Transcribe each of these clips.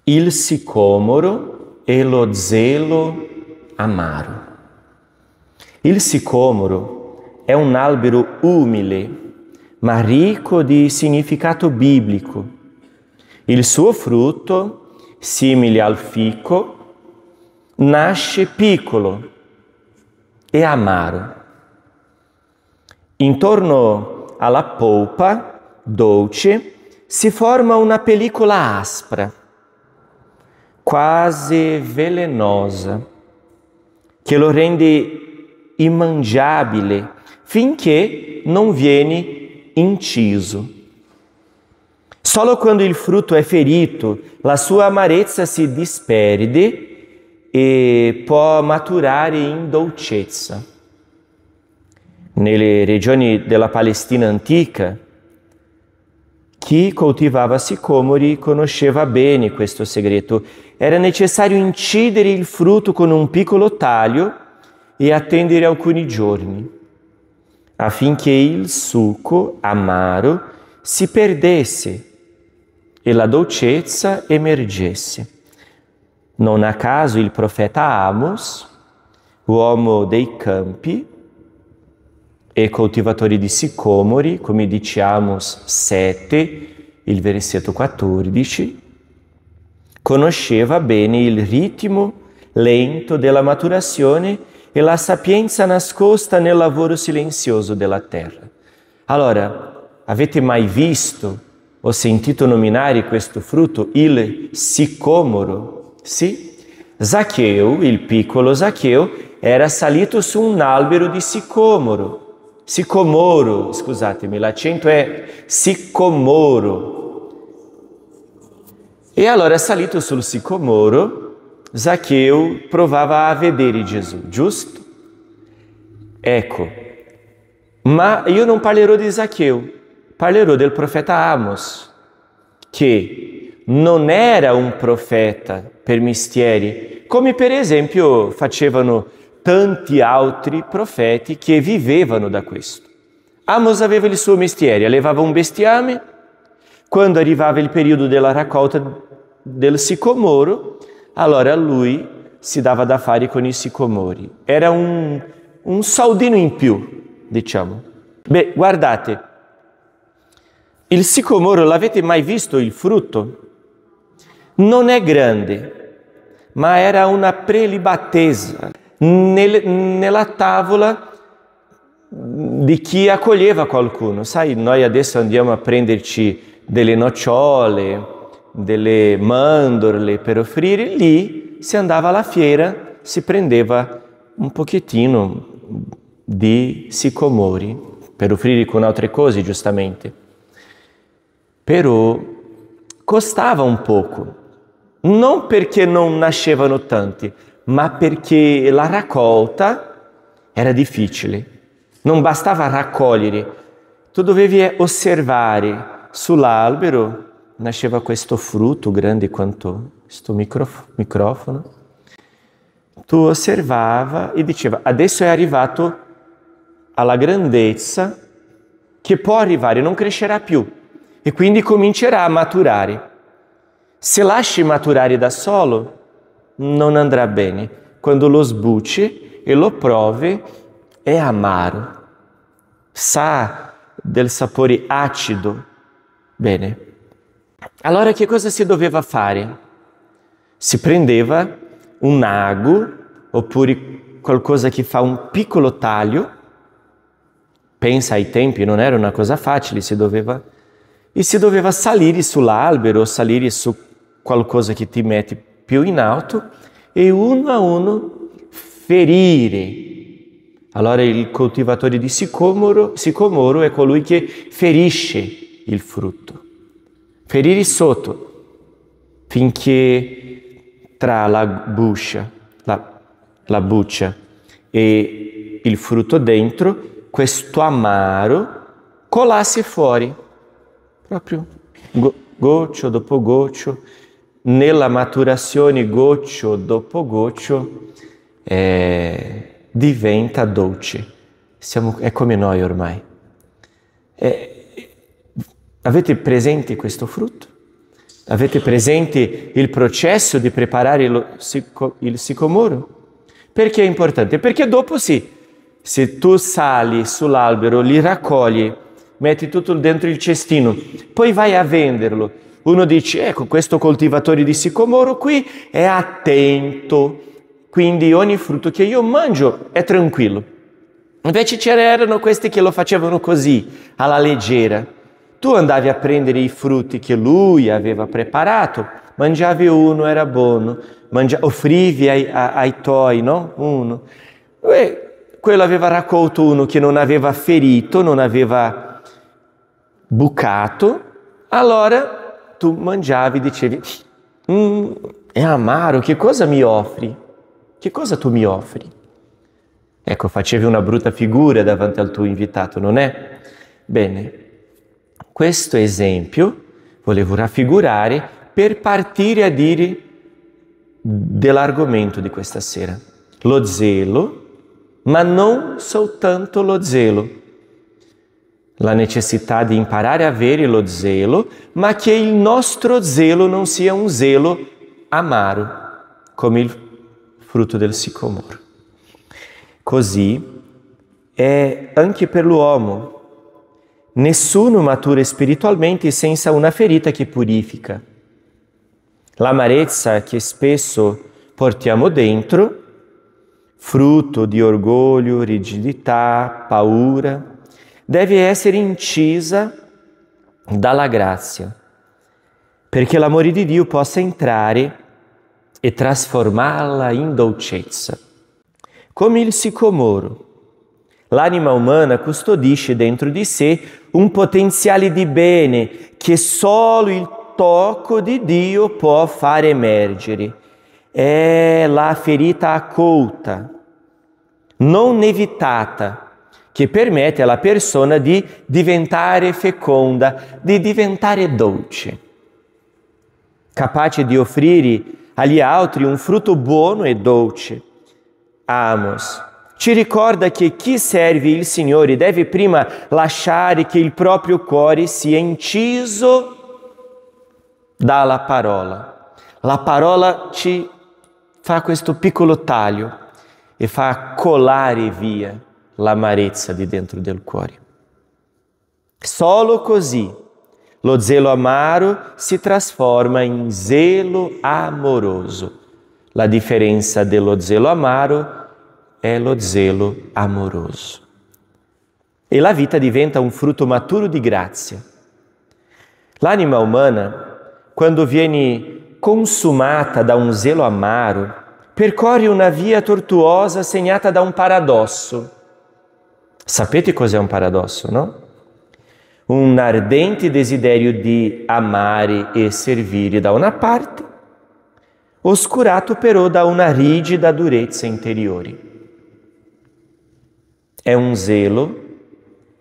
il sicomoro e lo zelo amaro. Il sicomoro è un albero umile, ma ricco di significato biblico. Il suo frutto, simile al fico, nasce piccolo e amaro. Intorno alla polpa dolce si forma una pellicola aspra, quasi velenosa, che lo rende immangiabile finché non viene inciso. Solo quando il frutto è ferito, la sua amarezza si disperde e può maturare in dolcezza. Nelle regioni della Palestina antica, chi coltivava sicomori conosceva bene questo segreto. Era necessario incidere il frutto con un piccolo taglio e attendere alcuni giorni, affinché il succo amaro si perdesse e la dolcezza emergesse. Non a caso il profeta Amos, uomo dei campi e coltivatore di sicomori, come dice Amos 7, il versetto 14, conosceva bene il ritmo lento della maturazione e la sapienza nascosta nel lavoro silenzioso della terra. Allora, avete mai visto o sentito nominare questo frutto, il sicomoro? Sì? Zaccheo, il piccolo Zaccheo, era salito su un albero di sicomoro. Sicomoro, scusatemi, l'accento è sicomoro. E allora, salito sul sicomoro, Zaccheo provava a vedere Gesù, giusto? Ecco, ma io non parlerò di Zaccheo, parlerò del profeta Amos, che non era un profeta per mestieri, come per esempio facevano tanti altri profeti che vivevano da questo. Amos aveva il suo mestiere, allevava un bestiame. Quando arrivava il periodo della raccolta del sicomoro, allora lui si dava da fare con i sicomori. Era un soldino in più, diciamo. Beh, guardate, il sicomoro, l'avete mai visto il frutto? Non è grande, ma era una prelibatezza nella tavola di chi accoglieva qualcuno. Sai, noi adesso andiamo a prenderci delle nocciole, delle mandorle per offrire. Lì si andava alla fiera, si prendeva un pochettino di sicomori per offrire con altre cose, giustamente. Però costava un poco, non perché non nascevano tanti, ma perché la raccolta era difficile. Non bastava raccogliere, tu dovevi osservare. Sull'albero nasceva questo frutto grande quanto questo microfono. Tu osservava e diceva, adesso è arrivato alla grandezza che può arrivare, non crescerà più e quindi comincerà a maturare. Se lasci maturare da solo, non andrà bene. Quando lo sbucci e lo provi, è amaro, sa del sapore acido. Bene, allora che cosa si doveva fare? Si prendeva un ago, oppure qualcosa che fa un piccolo taglio. Pensa ai tempi, non era una cosa facile, si doveva salire sull'albero, salire su qualcosa che ti metti più in alto e uno a uno ferire. Allora il coltivatore di sicomoro è colui che ferisce il frutto. Ferire sotto, finché tra la buccia e il frutto dentro, questo amaro colasse fuori, proprio goccio dopo goccio, nella maturazione goccio dopo goccio, diventa dolce. È come noi ormai. Avete presente questo frutto? Avete presente il processo di preparare il sicomoro? Perché è importante? Perché dopo sì, se tu sali sull'albero, li raccogli, metti tutto dentro il cestino, poi vai a venderlo. Uno dice, ecco, questo coltivatore di sicomoro qui è attento, quindi ogni frutto che io mangio è tranquillo. Invece c'erano questi che lo facevano così, alla leggera. Tu andavi a prendere i frutti che lui aveva preparato, mangiavi uno, era buono, offrivi ai tuoi, no? Uno. E quello aveva raccolto uno che non aveva ferito, non aveva bucato, allora tu mangiavi, dicevi, è amaro, che cosa mi offri? Che cosa tu mi offri? Ecco, facevi una brutta figura davanti al tuo invitato, non è? Bene, questo esempio volevo raffigurare per partire a dire dell'argomento di questa sera. Lo zelo, ma non soltanto lo zelo. La necessità di imparare a avere lo zelo, ma che il nostro zelo non sia un zelo amaro, come il frutto del sicomoro. Così è anche per l'uomo. Nessuno matura spiritualmente senza una ferita che purifica. L'amarezza che spesso portiamo dentro, frutto di orgoglio, rigidità, paura, deve essere incisa dalla grazia, perché l'amore di Dio possa entrare e trasformarla in dolcezza. Come il sicomoro, l'anima umana custodisce dentro di sé un potenziale di bene che solo il tocco di Dio può far emergere. È la ferita accolta, non evitata, che permette alla persona di diventare feconda, di diventare dolce, capace di offrire agli altri un frutto buono e dolce. Amos ci ricorda che chi serve il Signore deve prima lasciare che il proprio cuore sia inciso dalla parola. La parola ci fa questo piccolo taglio e fa colare via l'amarezza di dentro del cuore. Solo così lo zelo amaro si trasforma in zelo amoroso. La differenza dello zelo amaro è lo zelo amoroso. E la vita diventa un frutto maturo di grazia. L'anima umana, quando viene consumata da un zelo amaro, percorre una via tortuosa segnata da un paradosso. Sapete cos'è un paradosso, no? Un ardente desiderio di amare e servire da una parte, oscurato però da una rigida durezza interiore. È un zelo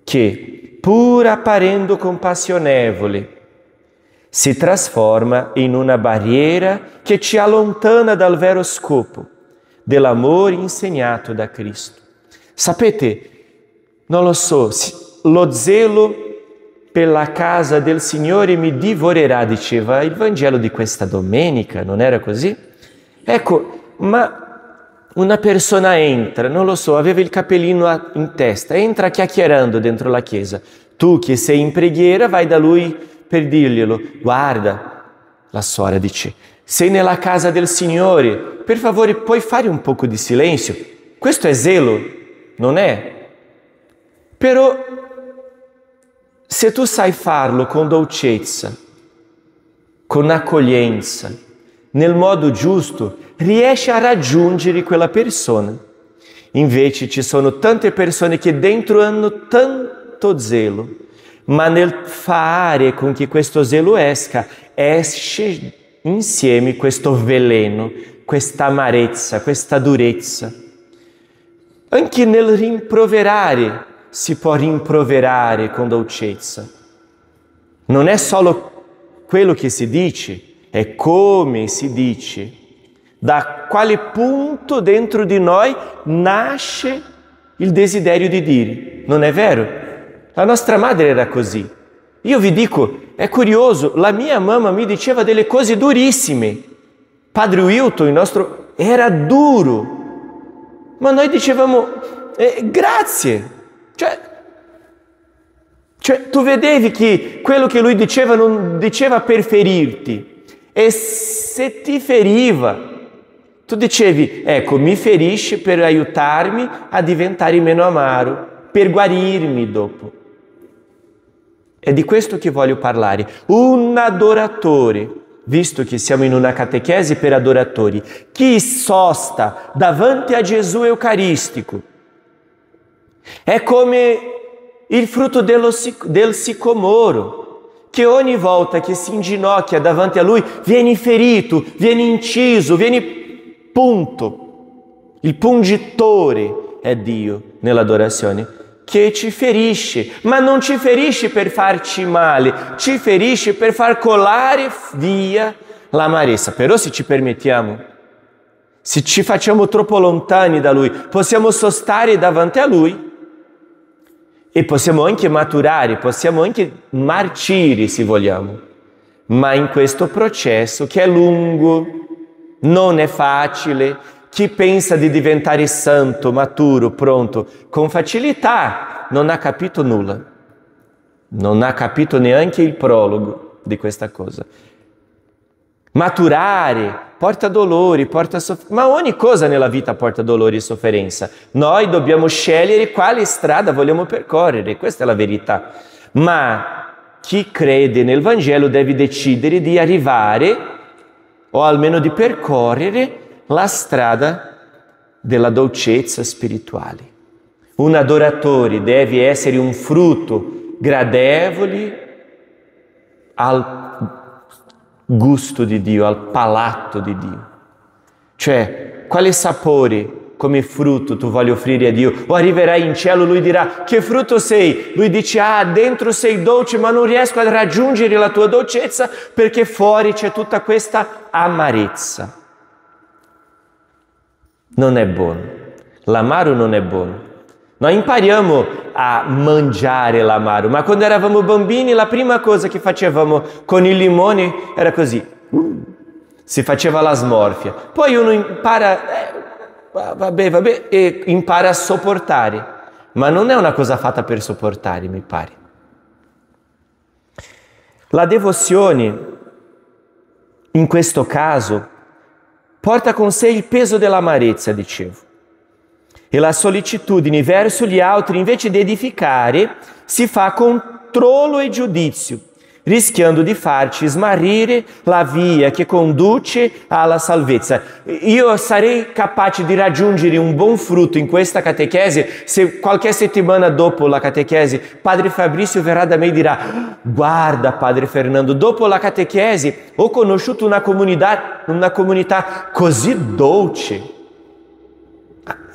che, pur apparendo compassionevole, si trasforma in una barriera che ci allontana dal vero scopo dell'amore insegnato da Cristo. Sapete, non lo so, lo zelo per la casa del Signore mi divorerà, diceva il Vangelo di questa domenica, non era così? Ecco, ma una persona entra, non lo so, aveva il cappellino in testa, entra chiacchierando dentro la chiesa. Tu che sei in preghiera vai da lui per dirglielo. Guarda, la suora dice, sei nella casa del Signore, per favore puoi fare un poco di silenzio. Questo è zelo, non è? Però se tu sai farlo con dolcezza, con accoglienza, nel modo giusto, riesci a raggiungere quella persona. Invece ci sono tante persone che dentro hanno tanto zelo, ma nel fare con che questo zelo esca, esce insieme questo veleno, questa amarezza, questa durezza. Anche nel rimproverare si può rimproverare con dolcezza. Non è solo quello che si dice, è come si dice. Da quale punto dentro di noi nasce il desiderio di dire. Non è vero? La nostra madre era così. Io vi dico, è curioso, la mia mamma mi diceva delle cose durissime. Padre Wilton, il nostro, era duro, ma noi dicevamo grazie. Cioè, tu vedevi che quello che lui diceva non diceva per ferirti, e se ti feriva, tu dicevi, ecco, mi ferisce per aiutarmi a diventare meno amaro, per guarirmi dopo. È di questo che voglio parlare. Un adoratore, visto che siamo in una catechesi per adoratori, chi sosta davanti a Gesù Eucaristico è come il frutto del sicomoro, che ogni volta che si inginocchia davanti a Lui viene ferito, viene inciso, viene punto. Il pungitore è Dio nell'adorazione, che ci ferisce, ma non ci ferisce per farci male, ci ferisce per far colare via l'amarezza. Però se ci permettiamo, se ci facciamo troppo lontani da Lui, possiamo sostare davanti a Lui e possiamo anche maturare, possiamo anche marcire se vogliamo, ma in questo processo che è lungo, non è facile. Chi pensa di diventare santo, maturo, pronto, con facilità, non ha capito nulla. Non ha capito neanche il prologo di questa cosa. Maturare porta dolori, porta sofferenza, ma ogni cosa nella vita porta dolori e sofferenza. Noi dobbiamo scegliere quale strada vogliamo percorrere, questa è la verità. Ma chi crede nel Vangelo deve decidere di arrivare, o almeno di percorrere, la strada della dolcezza spirituale. Un adoratore deve essere un frutto gradevole al gusto di Dio, al palato di Dio. Cioè, quale sapore come frutto tu vuoi offrire a Dio? O arriverai in cielo, Lui dirà, che frutto sei? Lui dice, dentro sei dolce, ma non riesco a raggiungere la tua dolcezza perché fuori c'è tutta questa amarezza. Non è buono, l'amaro non è buono. Noi impariamo a mangiare l'amaro, ma quando eravamo bambini la prima cosa che facevamo con il limone era così, si faceva la smorfia. Poi uno impara, vabbè, e impara a sopportare, ma non è una cosa fatta per sopportare, mi pare. La devozione, in questo caso, porta con sé il peso dell'amarezza, dicevo. E la sollecitudine verso gli altri, invece di edificare, si fa controllo e giudizio, rischiando di farci smarrire la via che conduce alla salvezza. Io sarei capace di raggiungere un buon frutto in questa catechesi se qualche settimana dopo la catechesi Padre Fabrizio verrà da me e dirà: guarda Padre Fernando, dopo la catechesi ho conosciuto una comunità così dolce,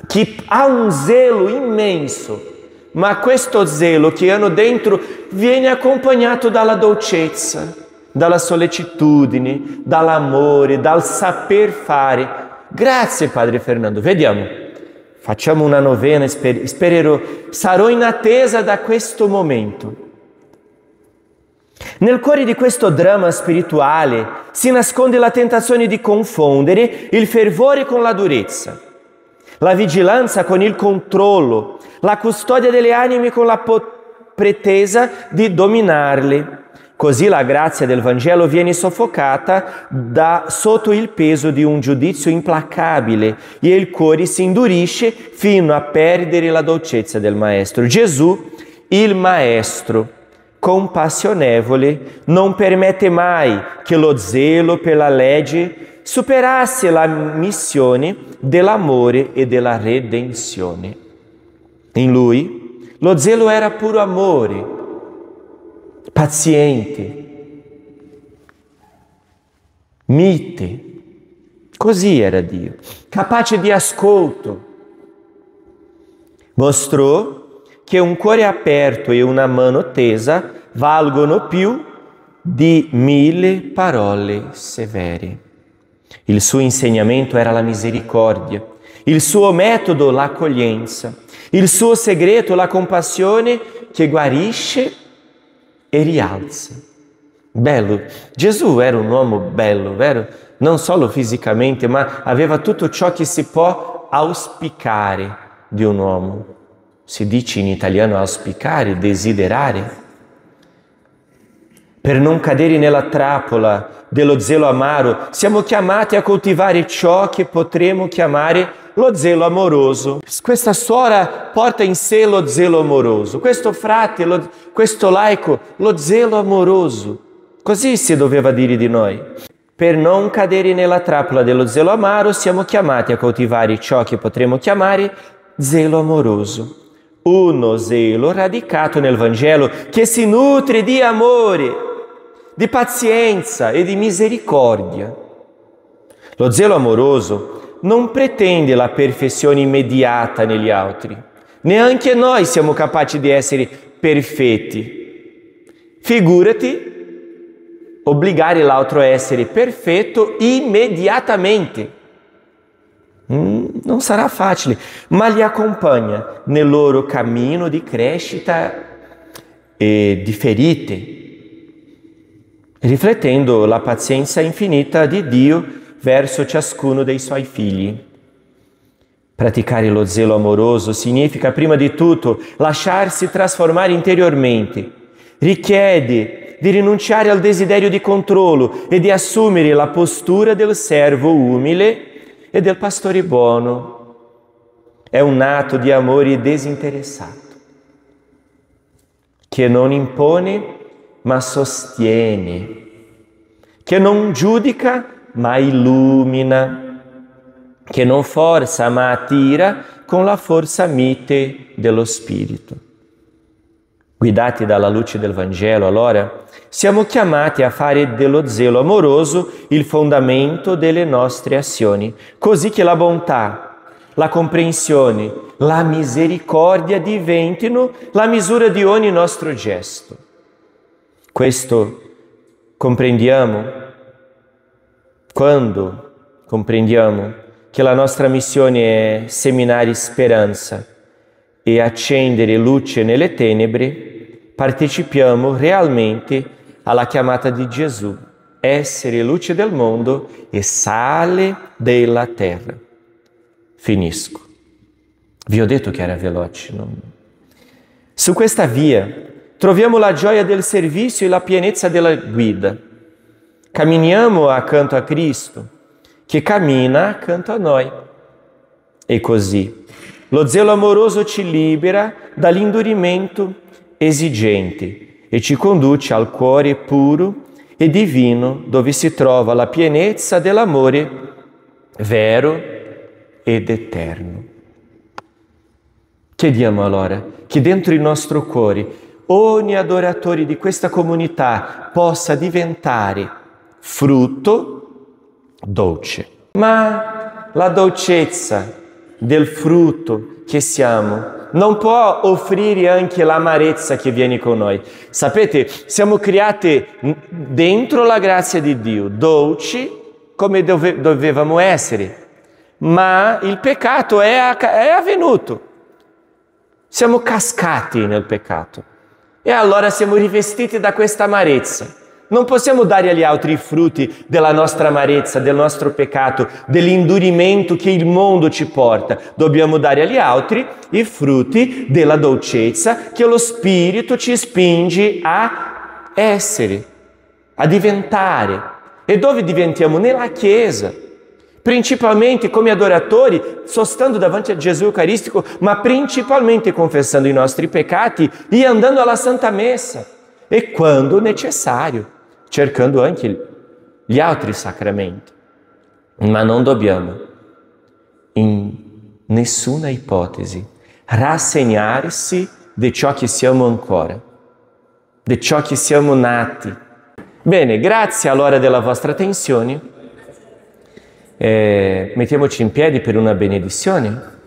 che ha un zelo immenso, ma questo zelo che hanno dentro viene accompagnato dalla dolcezza, dalla sollecitudine, dall'amore, dal saper fare. Grazie Padre Fernando, vediamo, facciamo una novena, sarò in attesa da questo momento. Nel cuore di questo dramma spirituale si nasconde la tentazione di confondere il fervore con la durezza, la vigilanza con il controllo, la custodia delle anime con la pretesa di dominarle. Così la grazia del Vangelo viene soffocata sotto il peso di un giudizio implacabile e il cuore si indurisce fino a perdere la dolcezza del Maestro. Gesù, il Maestro compassionevole, non permette mai che lo zelo per la legge superasse la missione dell'amore e della redenzione. In lui lo zelo era puro amore, paziente, mite. Così era Dio, capace di ascolto. Mostrò che un cuore aperto e una mano tesa valgono più di 1000 parole severe. Il suo insegnamento era la misericordia, il suo metodo l'accoglienza, il suo segreto la compassione che guarisce e rialza. Bello. Gesù era un uomo bello, vero? Non solo fisicamente, ma aveva tutto ciò che si può auspicare di un uomo. Si dice in italiano auspicare, desiderare. Per non cadere nella trappola dello zelo amaro, siamo chiamati a coltivare ciò che potremmo chiamare lo zelo amoroso. Questa suora porta in sé lo zelo amoroso, questo frate, questo laico, lo zelo amoroso. Così si doveva dire di noi. Per non cadere nella trappola dello zelo amaro, siamo chiamati a coltivare ciò che potremmo chiamare zelo amoroso. Uno zelo radicato nel Vangelo che si nutre di amore, di pazienza e di misericordia. Lo zelo amoroso non pretende la perfezione immediata negli altri. Neanche noi siamo capaci di essere perfetti. Figurati obbligare l'altro a essere perfetto immediatamente. Non sarà facile, ma li accompagna nel loro cammino di crescita e di ferite, riflettendo la pazienza infinita di Dio verso ciascuno dei suoi figli. Praticare lo zelo amoroso significa prima di tutto lasciarsi trasformare interiormente, richiede di rinunciare al desiderio di controllo e di assumere la postura del servo umile e del pastore buono. È un atto di amore disinteressato, che non impone ma sostiene, che non giudica ma illumina, che non forza ma attira con la forza mite dello Spirito. Guidati dalla luce del Vangelo, allora, siamo chiamati a fare dello zelo amoroso il fondamento delle nostre azioni, così che la bontà, la comprensione, la misericordia diventino la misura di ogni nostro gesto. Questo comprendiamo quando comprendiamo che la nostra missione è seminare speranza e accendere luce nelle tenebre. Partecipiamo realmente alla chiamata di Gesù, essere luce del mondo e sale della terra. Finisco. Vi ho detto che era veloce, no? Su questa via troviamo la gioia del servizio e la pienezza della guida. Camminiamo accanto a Cristo, che cammina accanto a noi. E così, lo zelo amoroso ci libera dall'indurimento esigente e ci conduce al cuore puro e divino, dove si trova la pienezza dell'amore vero ed eterno. Chiediamo allora che dentro il nostro cuore ogni adoratore di questa comunità possa diventare frutto dolce. Ma la dolcezza del frutto che siamo non può offrire anche l'amarezza che viene con noi. Sapete, siamo creati dentro la grazia di Dio, dolci come dovevamo essere, ma il peccato è avvenuto. Siamo cascati nel peccato e allora siamo rivestiti da questa amarezza. Non possiamo dare agli altri i frutti della nostra amarezza, del nostro peccato, dell'indurimento che il mondo ci porta. Dobbiamo dare agli altri i frutti della dolcezza che lo Spirito ci spinge a essere, a diventare. E dove diventiamo? Nella Chiesa. Principalmente come adoratori, sostando davanti a Gesù Eucaristico, ma principalmente confessando i nostri peccati e andando alla Santa Messa. E quando necessario, cercando anche gli altri sacramenti. Ma non dobbiamo, in nessuna ipotesi, rassegnarsi di ciò che siamo ancora, di ciò che siamo nati. Bene, grazie allora della vostra attenzione. Mettiamoci in piedi per una benedizione.